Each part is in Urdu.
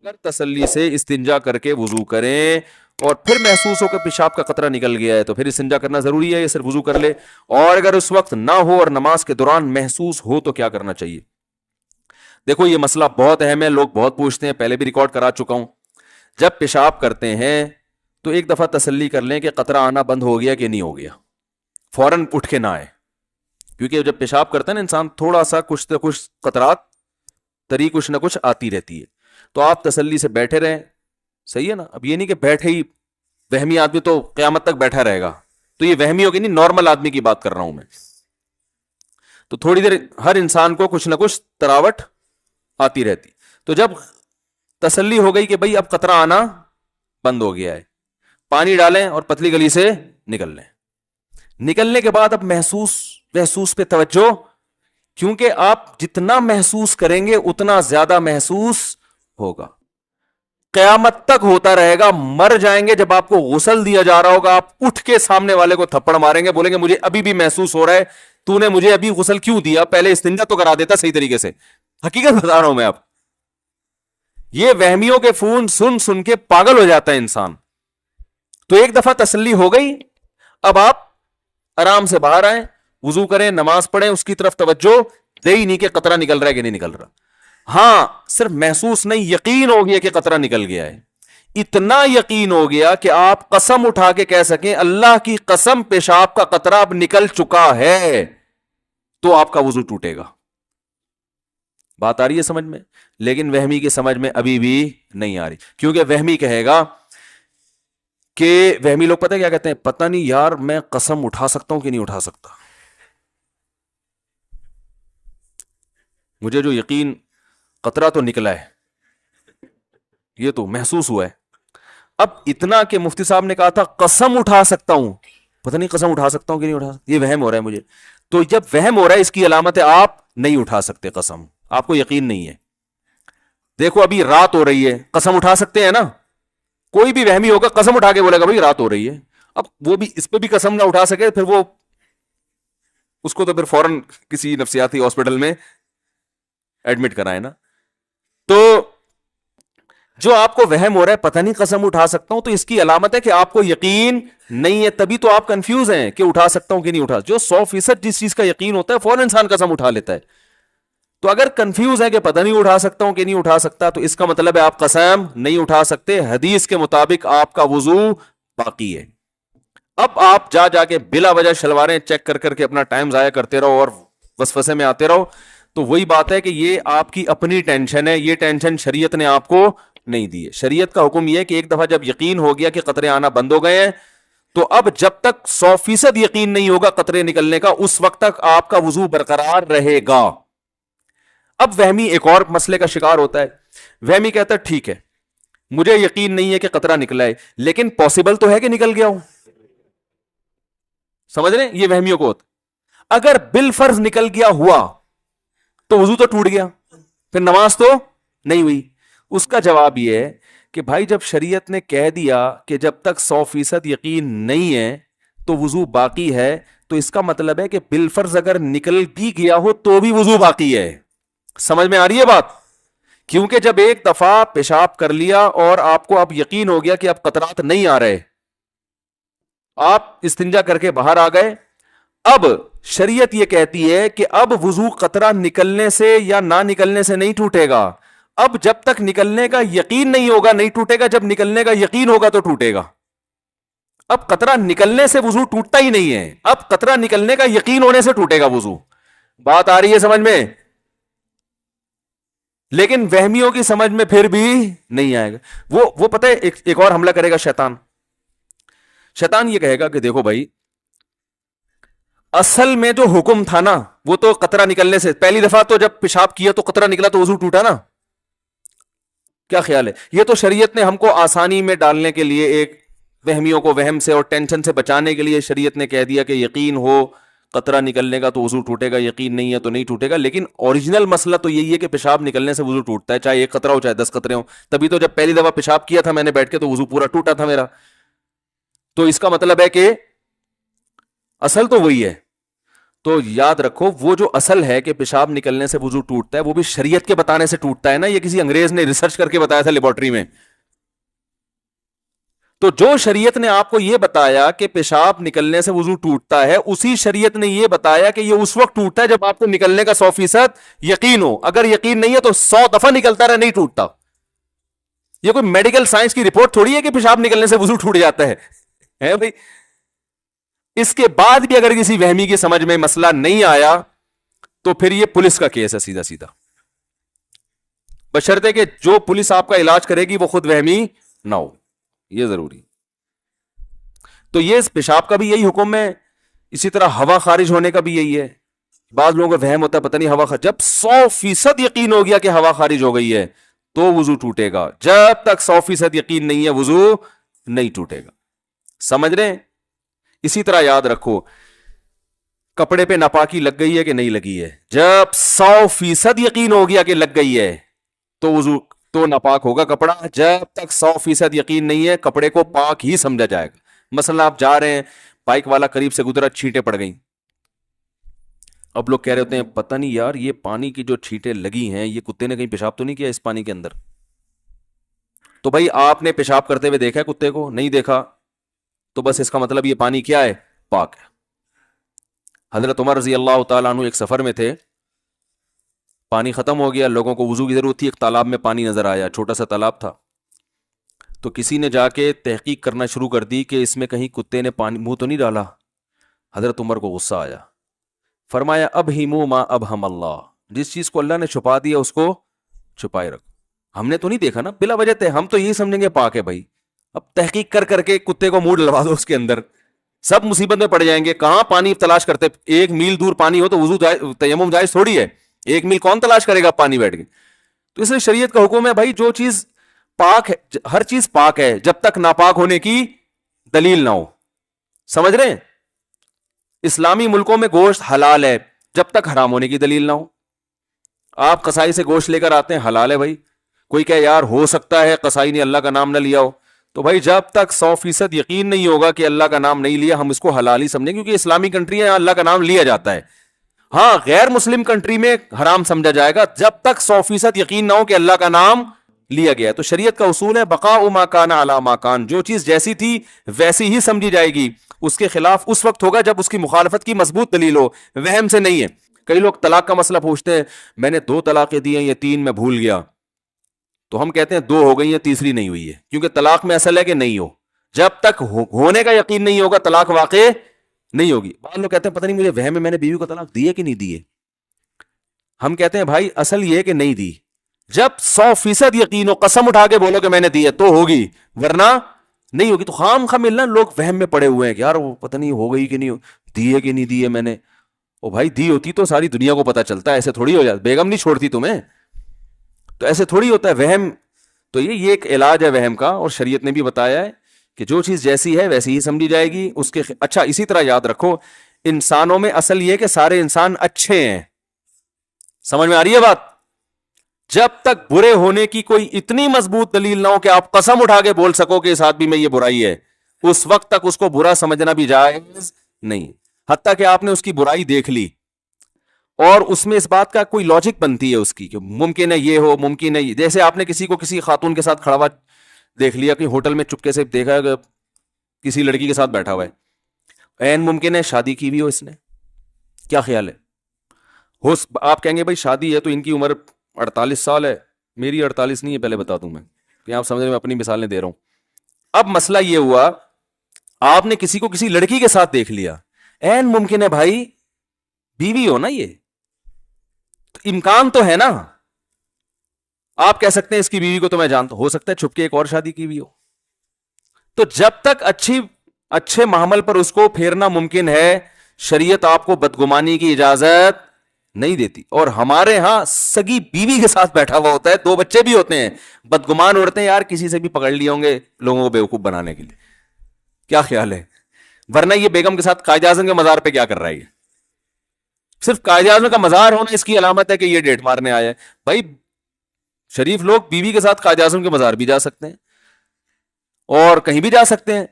اگر تسلی سے استنجا کر کے وضو کریں اور پھر محسوس ہو کہ پیشاب کا قطرہ نکل گیا ہے تو پھر استنجا کرنا ضروری ہے یا صرف وضو کر لے؟ اور اگر اس وقت نہ ہو اور نماز کے دوران محسوس ہو تو کیا کرنا چاہیے؟ دیکھو یہ مسئلہ بہت اہم ہے، لوگ بہت پوچھتے ہیں، پہلے بھی ریکارڈ کرا چکا ہوں۔ جب پیشاب کرتے ہیں تو ایک دفعہ تسلی کر لیں کہ قطرہ آنا بند ہو گیا کہ نہیں ہو گیا، فوراً اٹھ کے نہ آئے، کیونکہ جب پیشاب کرتا ہے نا انسان تھوڑا سا کچھ نہ کچھ قطرات تری کچھ نہ کچھ آتی رہتی ہے، تو آپ تسلی سے بیٹھے رہیں، صحیح ہے نا؟ اب یہ نہیں کہ بیٹھے ہی، وہمی آدمی تو قیامت تک بیٹھا رہے گا، تو یہ وہمی ہوگی نہیں، نارمل آدمی کی بات کر رہا ہوں میں۔ تو تھوڑی دیر ہر انسان کو کچھ نہ کچھ تراوٹ آتی رہتی، تو جب تسلی ہو گئی کہ بھئی اب قطرہ آنا بند ہو گیا ہے، پانی ڈالیں اور پتلی گلی سے نکل لیں۔ نکلنے کے بعد اب محسوس پہ توجہ، کیونکہ آپ جتنا محسوس کریں گے اتنا زیادہ محسوس ہوگا، قیامت تک ہوتا رہے گا۔ مر جائیں گے جب آپ کو غسل دیا جا رہا ہوگا، آپ اٹھ کے سامنے والے کو تھپڑ ماریں گے، بولیں گے مجھے ابھی بھی محسوس ہو رہا ہے، تو نے مجھے ابھی غسل کیوں دیا؟ پہلے استنجا تو کرا دیتا صحیح طریقے سے۔ حقیقت بتا رہا ہوں میں آپ، یہ وہمیوں کے فون سن سن کے پاگل ہو جاتا ہے انسان۔ تو ایک دفعہ تسلی ہو گئی، اب آپ آرام سے باہر آئیں، وضو کریں، نماز پڑھیں، اس کی طرف توجہ دے ہی نہیں کہ قطرہ نکل رہا ہے کہ نہیں نکل رہا۔ ہاں صرف محسوس نہیں، یقین ہو گیا کہ قطرہ نکل گیا ہے، اتنا یقین ہو گیا کہ آپ قسم اٹھا کے کہہ سکیں اللہ کی قسم پیشاب کا قطرہ اب نکل چکا ہے، تو آپ کا وضو ٹوٹے گا۔ بات آ رہی ہے سمجھ میں؟ لیکن وہمی کی سمجھ میں ابھی بھی نہیں آ رہی، کیونکہ وہمی کہے گا کہ وہمی لوگ پتہ کیا کہتے ہیں، پتہ نہیں یار میں قسم اٹھا سکتا ہوں کہ نہیں اٹھا سکتا، مجھے جو یقین قطرہ تو نکلا ہے، یہ تو محسوس ہوا ہے۔ اب اتنا کہ مفتی صاحب نے کہا تھا قسم اٹھا سکتا ہوں، پتہ نہیں قسم اٹھا سکتا ہوں کہ نہیں اٹھا سکتا، یہ وہم ہو رہا ہے مجھے۔ تو جب وہم ہو رہا ہے اس کی علامت ہے آپ نہیں اٹھا سکتے قسم، آپ کو یقین نہیں ہے۔ دیکھو ابھی رات ہو رہی ہے، قسم اٹھا سکتے ہیں نا؟ کوئی بھی وہمی ہوگا قسم اٹھا کے بولے گا بھائی رات ہو رہی ہے، اب وہ بھی اس پہ بھی قسم نہ اٹھا سکے پھر وہ اس کو تو پھر فوراً کسی نفسیاتی ہاسپٹل میں ایڈمٹ کرائے نا۔ تو جو آپ کو وہم ہو رہا ہے پتہ نہیں قسم اٹھا سکتا ہوں، تو اس کی علامت ہے کہ آپ کو یقین نہیں ہے، تبھی تو آپ کنفیوز ہیں کہ اٹھا سکتا ہوں کہ نہیں اٹھا۔ جو 100% جس چیز کا یقین ہوتا ہے فوراً انسان قسم اٹھا لیتا ہے، تو اگر کنفیوز ہے کہ پتہ نہیں اٹھا سکتا ہوں کہ نہیں اٹھا سکتا، تو اس کا مطلب ہے آپ قسم نہیں اٹھا سکتے، حدیث کے مطابق آپ کا وضو باقی ہے۔ اب آپ جا کے بلا وجہ شلواریں چیک کر کر کے اپنا ٹائم ضائع کرتے رہو اور وسوسے میں آتے رہو، تو وہی بات ہے کہ یہ آپ کی اپنی ٹینشن ہے، یہ ٹینشن شریعت نے آپ کو نہیں دی ہے۔ شریعت کا حکم یہ ہے کہ ایک دفعہ جب یقین ہو گیا کہ قطرے آنا بند ہو گئے ہیں، تو اب جب تک 100% یقین نہیں ہوگا قطرے نکلنے کا، اس وقت تک آپ کا وضو برقرار رہے گا۔ اب وہمی ایک اور مسئلے کا شکار ہوتا ہے، وہمی کہتا ہے ٹھیک ہے مجھے یقین نہیں ہے کہ قطرہ نکلا ہے، لیکن پاسبل تو ہے کہ نکل گیا ہو، سمجھ رہے ہیں؟ یہ وہمیوں کو ہوتا ہے۔ اگر بالفرض نکل گیا ہوا تو وضو تو ٹوٹ گیا، پھر نماز تو نہیں ہوئی۔ اس کا جواب یہ ہے کہ بھائی جب شریعت نے کہہ دیا کہ جب تک 100% یقین نہیں ہے تو وضو باقی ہے، تو اس کا مطلب ہے کہ بالفرض اگر نکل بھی گیا ہو تو بھی وضو باقی ہے۔ سمجھ میں آ رہی ہے بات؟ کیونکہ جب ایک دفعہ پیشاب کر لیا اور آپ کو اب یقین ہو گیا کہ اب قطرات نہیں آ رہے، آپ استنجا کر کے باہر آ گئے، اب شریعت یہ کہتی ہے کہ اب وضو قطرہ نکلنے سے یا نہ نکلنے سے نہیں ٹوٹے گا، اب جب تک نکلنے کا یقین نہیں ہوگا نہیں ٹوٹے گا، جب نکلنے کا یقین ہوگا تو ٹوٹے گا۔ اب قطرہ نکلنے سے وضو ٹوٹتا ہی نہیں ہے، اب قطرہ نکلنے کا یقین ہونے سے ٹوٹے گا وضو۔ بات آ رہی ہے سمجھ میں؟ لیکن وہمیوں کی سمجھ میں پھر بھی نہیں آئے گا۔ وہ پتہ ہے ایک اور حملہ کرے گا شیطان یہ کہے گا کہ دیکھو بھائی اصل میں جو حکم تھا نا وہ تو قطرہ نکلنے سے، پہلی دفعہ تو جب پیشاب کیا تو قطرہ نکلا تو وضو ٹوٹا نا، کیا خیال ہے؟ یہ تو شریعت نے ہم کو آسانی میں ڈالنے کے لیے، ایک وہمیوں کو وہم سے اور ٹینشن سے بچانے کے لیے شریعت نے کہہ دیا کہ یقین ہو قطرہ نکلنے کا تو وضو ٹوٹے گا، یقین نہیں ہے تو نہیں ٹوٹے گا۔ لیکن اوریجنل مسئلہ تو یہی ہے کہ پیشاب نکلنے سے وضو ٹوٹتا ہے، چاہے ایک قطرہ ہو چاہے 10 قطرے ہوں۔ تبھی تو جب پہلی دفعہ پیشاب کیا تھا میں نے بیٹھ کے تو وضو پورا ٹوٹا تھا میرا۔ تو اس کا مطلب ہے کہ اصل تو وہی ہے۔ تو یاد رکھو وہ جو اصل ہے کہ پیشاب نکلنے سے وضو ٹوٹتا ہے وہ بھی شریعت کے بتانے سے ٹوٹتا ہے نا, یہ کسی انگریز نے ریسرچ کر کے بتایا تھا لیبورٹری میں. تو جو شریعت نے آپ کو یہ بتایا کہ پیشاب نکلنے سے وضو ٹوٹتا ہے, اسی شریعت نے یہ بتایا کہ یہ اس وقت ٹوٹتا ہے جب آپ کو نکلنے کا 100% یقین ہو. اگر یقین نہیں ہے تو 100 دفعہ نکلتا رہے, نہیں ٹوٹتا. یہ کوئی میڈیکل سائنس کی رپورٹ تھوڑی ہے کہ پیشاب نکلنے سے وضو ٹوٹ جاتا ہے بھائی. اس کے بعد بھی اگر کسی وہمی کی سمجھ میں مسئلہ نہیں آیا تو پھر یہ پولیس کا کیس ہے سیدھا سیدھا, بشرطے کہ جو پولیس آپ کا علاج کرے گی وہ خود وہمی نہ ہو, یہ ضروری. تو یہ پیشاب کا بھی یہی حکم ہے, اسی طرح ہوا خارج ہونے کا بھی یہی ہے. بعض لوگوں کو وہم ہوتا ہے پتہ نہیں ہوا جب 100% یقین ہو گیا کہ ہوا خارج ہو گئی ہے تو وضو ٹوٹے گا, جب تک 100% یقین نہیں ہے وضو نہیں ٹوٹے گا. سمجھ رہے ہیں؟ اسی طرح یاد رکھو کپڑے پہ ناپاکی لگ گئی ہے کہ نہیں لگی ہے, جب 100% یقین ہو گیا کہ لگ گئی ہے تو وضو تو ناپاک ہوگا کپڑا. جب تک 100% یقین نہیں ہے کپڑے کو پاک ہی سمجھا جائے گا. مثلا آپ جا رہے ہیں, بائک والا قریب سے گزرا, چھینٹیں پڑ گئیں. اب لوگ کہہ رہے ہوتے ہیں پتہ نہیں یار یہ پانی کی جو چھینٹیں لگی ہیں یہ کتے نے کہیں پیشاب تو نہیں کیا اس پانی کے اندر. تو بھائی آپ نے پیشاب کرتے ہوئے دیکھا ہے کتے کو؟ نہیں دیکھا, تو بس اس کا مطلب یہ پانی کیا ہے؟ پاک ہے. حضرت عمر رضی اللہ تعالیٰ عنہ ایک سفر میں تھے, پانی ختم ہو گیا, لوگوں کو وضو کی ضرورت تھی, ایک تالاب میں پانی نظر آیا, چھوٹا سا تالاب تھا. تو کسی نے جا کے تحقیق کرنا شروع کر دی کہ اس میں کہیں کتے نے پانی منہ تو نہیں ڈالا. حضرت عمر کو غصہ آیا, فرمایا اب ہی منہ ما اب ہم اللہ, جس چیز کو اللہ نے چھپا دیا اس کو چھپائے رکھو. ہم نے تو نہیں دیکھا نا, بلا وجہ تھے, ہم تو یہی سمجھیں گے پاک ہے بھائی. اب تحقیق کر کر کے کتے کو منہ ڈلوا دو اس کے اندر, سب مصیبت میں پڑ جائیں گے. کہاں پانی تلاش کرتے, 1 میل دور پانی ہو تو وضو تیمم جائز تھوڑی ہے, 1 میل کون تلاش کرے گا پانی بیٹھ کے. تو اس لیے شریعت کا حکم ہے بھائی جو چیز پاک ہے, ہر چیز پاک ہے جب تک ناپاک ہونے کی دلیل نہ ہو. سمجھ رہے ہیں؟ اسلامی ملکوں میں گوشت حلال ہے جب تک حرام ہونے کی دلیل نہ ہو. آپ قصائی سے گوشت لے کر آتے ہیں, حلال ہے بھائی. کوئی کہ یار ہو سکتا ہے قصائی نے اللہ کا نام نہ لیا ہو, تو بھائی جب تک 100% یقین نہیں ہوگا کہ اللہ کا نام نہیں لیا ہم اس کو حلال ہی سمجھیں, کیونکہ اسلامی کنٹری ہے اللہ کا نام لیا جاتا ہے. ہاں غیر مسلم کنٹری میں حرام سمجھا جائے گا جب تک 100% یقین نہ ہو کہ اللہ کا نام لیا گیا ہے. تو شریعت کا اصول ہے بقاء ما کان علی ما کان, جو چیز جیسی تھی ویسی ہی سمجھی جائے گی. اس کے خلاف اس وقت ہوگا جب اس کی مخالفت کی مضبوط دلیل ہو, وہم سے نہیں ہے. کئی لوگ طلاق کا مسئلہ پوچھتے ہیں, میں نے 2 طلاقیں دی ہیں, یہ 3 میں بھول گیا. تو ہم کہتے ہیں 2 ہو گئی ہیں, تیسری نہیں ہوئی ہے, کیونکہ طلاق میں اصل ہے کہ نہیں ہو. جب تک ہونے کا یقین نہیں ہوگا طلاق واقع نہیں ہوگی. بعض لوگ کہتے ہیں پتہ نہیں مجھے وہم ہے میں نے بیوی کو طلاق دی ہے کہ نہیں دی ہے. ہم کہتے ہیں بھائی اصل یہ ہے کہ نہیں دی. جب 100% یقین ہو, قسم اٹھا کے بولو کہ میں نے دی ہے تو ہوگی, ورنہ نہیں ہوگی. تو خام خواہ ملنا لوگ وہم میں پڑے ہوئے ہیں کہ یار وہ پتہ نہیں ہو گئی کہ نہیں, دی ہے کہ نہیں دی ہے میں نے. او بھائی دی ہوتی تو ساری دنیا کو پتہ چلتا ہے, ایسے تھوڑی ہو جاتا, بیگم نہیں چھوڑتی تمہیں, تو ایسے تھوڑی ہوتا ہے وہم. تو یہ ایک علاج ہے وہم کا, اور شریعت نے بھی بتایا ہے کہ جو چیز جیسی ہے ویسی ہی سمجھی جائے گی اس کے. اچھا اسی طرح یاد رکھو انسانوں میں اصل یہ کہ سارے انسان اچھے ہیں. سمجھ میں آ رہی ہے بات؟ جب تک برے ہونے کی کوئی اتنی مضبوط دلیل نہ ہو کہ آپ قسم اٹھا کے بول سکو کہ اس آدمی میں یہ برائی ہے, اس وقت تک اس کو برا سمجھنا بھی جائز نہیں. حتیٰ کہ آپ نے اس کی برائی دیکھ لی اور اس میں اس بات کا کوئی لاجک بنتی ہے اس کی کہ ممکن ہے یہ ہو, ممکن ہے یہ. جیسے آپ نے کسی کو کسی خاتون کے ساتھ کھڑا ہوا دیکھ لیا کہ ہوٹل میں چپکے سے دیکھا کہ کسی لڑکی کے ساتھ بیٹھا ہوا ہے, عین ممکن ہے شادی کی بھی ہو اس نے. کیا خیال ہے؟ آپ کہیں گے بھائی شادی ہے تو ان کی عمر 48 سال ہے, میری 48 نہیں ہے, پہلے بتا دوں میں کہ آپ سمجھ میں اپنی مثالیں دے رہا ہوں. اب مسئلہ یہ ہوا آپ نے کسی کو کسی لڑکی کے ساتھ دیکھ لیا, عین ممکن ہے بھائی بیوی ہو نا, یہ تو امکان تو ہے نا. آپ کہہ سکتے ہیں اس کی بیوی کو تو میں جانتا, ہو سکتا ہے چھپ کے ایک اور شادی کی بھی ہو. تو جب تک اچھے معامل پر اس کو پھیرنا ممکن ہے شریعت آپ کو بدگمانی کی اجازت نہیں دیتی. اور ہمارے ہاں سگی بیوی کے ساتھ بیٹھا ہوا ہوتا ہے, 2 بچے بھی ہوتے ہیں, بدگمان اڑتے ہیں یار کسی سے بھی پکڑ لیے ہوں گے لوگوں کو بیوقوف بنانے کے لیے. کیا خیال ہے؟ ورنہ یہ بیگم کے ساتھ قائد اعظم کے مزار پہ کیا کر رہا ہے؟ صرف قائد اعظم کا مزار ہونا اس کی علامت ہے کہ یہ ڈیٹ مارنے آیا ہے. بھائی شریف لوگ بیوی کے ساتھ قائد اعظم کے مزار بھی جا سکتے ہیں اور کہیں بھی جا سکتے ہیں.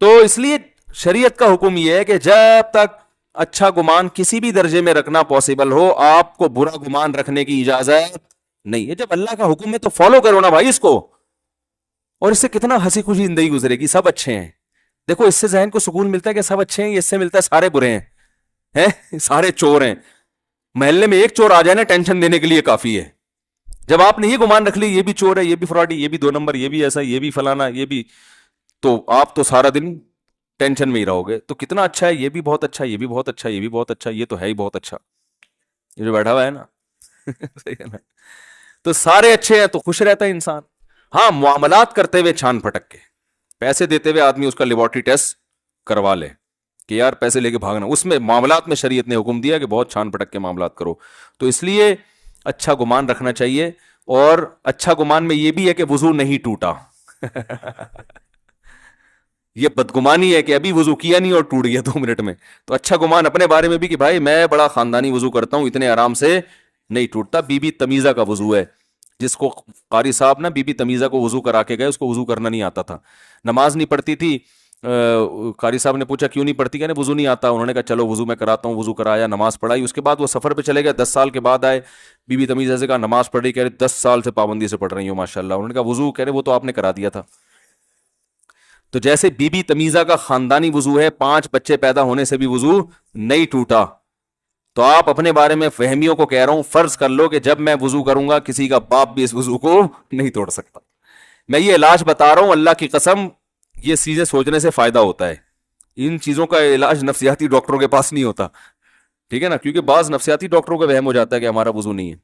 تو اس لیے شریعت کا حکم یہ ہے کہ جب تک اچھا گمان کسی بھی درجے میں رکھنا پاسبل ہو، آپ کو برا گمان رکھنے کی اجازت نہیں ہے. جب اللہ کا حکم ہے تو فالو کرو نا بھائی اس کو. اور اس سے کتنا ہنسی خوشی زندگی گزرے گی. سب اچھے ہیں. دیکھو اس سے ذہن کو سکون ملتا ہے کہ سب اچھے ہیں. اس سے ملتا ہے سارے برے ہیں سارے چور ہیں. محلے میں ایک چور آ جائے نا ٹینشن دینے کے لیے کافی ہے. جب آپ نے یہ گمان رکھ لی یہ بھی چور ہے، یہ بھی فراڈی، یہ بھی 2 نمبر، یہ بھی ایسا، یہ بھی فلانا، یہ بھی، تو آپ تو سارا دن ٹینشن میں ہی رہو گے. تو کتنا اچھا ہے، یہ بھی بہت اچھا، یہ بھی بہت اچھا، یہ بھی بہت اچھا، یہ تو ہے ہی بہت اچھا، یہ جو بیٹھا ہوا ہے نا صحیح ہے نا. تو سارے اچھے ہیں تو خوش رہتا ہے انسان. ہاں معاملات کرتے ہوئے چھان پھٹک کے، پیسے دیتے ہوئے آدمی اس کا لیبارٹری ٹیسٹ کروا لے کہ یار پیسے لے کے بھاگنا، اس میں معاملات میں شریعت نے حکم دیا کہ بہت چھان پھٹک کے معاملات کرو. تو اس لیے اچھا گمان رکھنا چاہیے. اور اچھا گمان میں یہ بھی ہے کہ وضو نہیں ٹوٹا یہ بدگمانی ہے کہ ابھی وضو کیا نہیں اور ٹوٹ گیا 2 منٹ میں. تو اچھا گمان اپنے بارے میں بھی کہ بھائی میں بڑا خاندانی وضو کرتا ہوں، اتنے آرام سے نہیں ٹوٹتا. بی بی تمیزہ کا وضو ہے، جس کو قاری صاحب نا بی بی تمیزہ کو وضو کرا کے گئے، اس کو وضو کرنا نہیں آتا تھا، نماز نہیں پڑھتی تھی. قاری صاحب نے پوچھا کیوں نہیں پڑھتی، کہنے وضو نہیں آتا. انہوں نے کہا چلو وضو میں کراتا ہوں. وضو کرایا، نماز پڑھائی. اس کے بعد وہ سفر پہ چلے گئے، 10 سال کے بعد آئے. بی بی تمیزہ سے کہا نماز پڑھ رہی، کہہ رہے 10 سال سے پابندی سے پڑھ رہی ہوں ماشاءاللہ. انہوں نے کہا وضو، کہہ رہے وہ تو آپ نے کرا دیا تھا. تو جیسے بی بی تمیزہ کا خاندانی وضو ہے، 5 بچے پیدا ہونے سے بھی وضو نہیں ٹوٹا. تو آپ اپنے بارے میں فہمیوں کو کہہ رہا ہوں، فرض کر لو کہ جب میں وضو کروں گا کسی کا باپ بھی اس وضو کو نہیں توڑ سکتا. میں یہ علاج بتا رہا ہوں اللہ کی قسم، یہ چیزیں سوچنے سے فائدہ ہوتا ہے. ان چیزوں کا علاج نفسیاتی ڈاکٹروں کے پاس نہیں ہوتا، ٹھیک ہے نا، کیونکہ بعض نفسیاتی ڈاکٹروں کا وہم ہو جاتا ہے کہ ہمارا وضو نہیں ہے.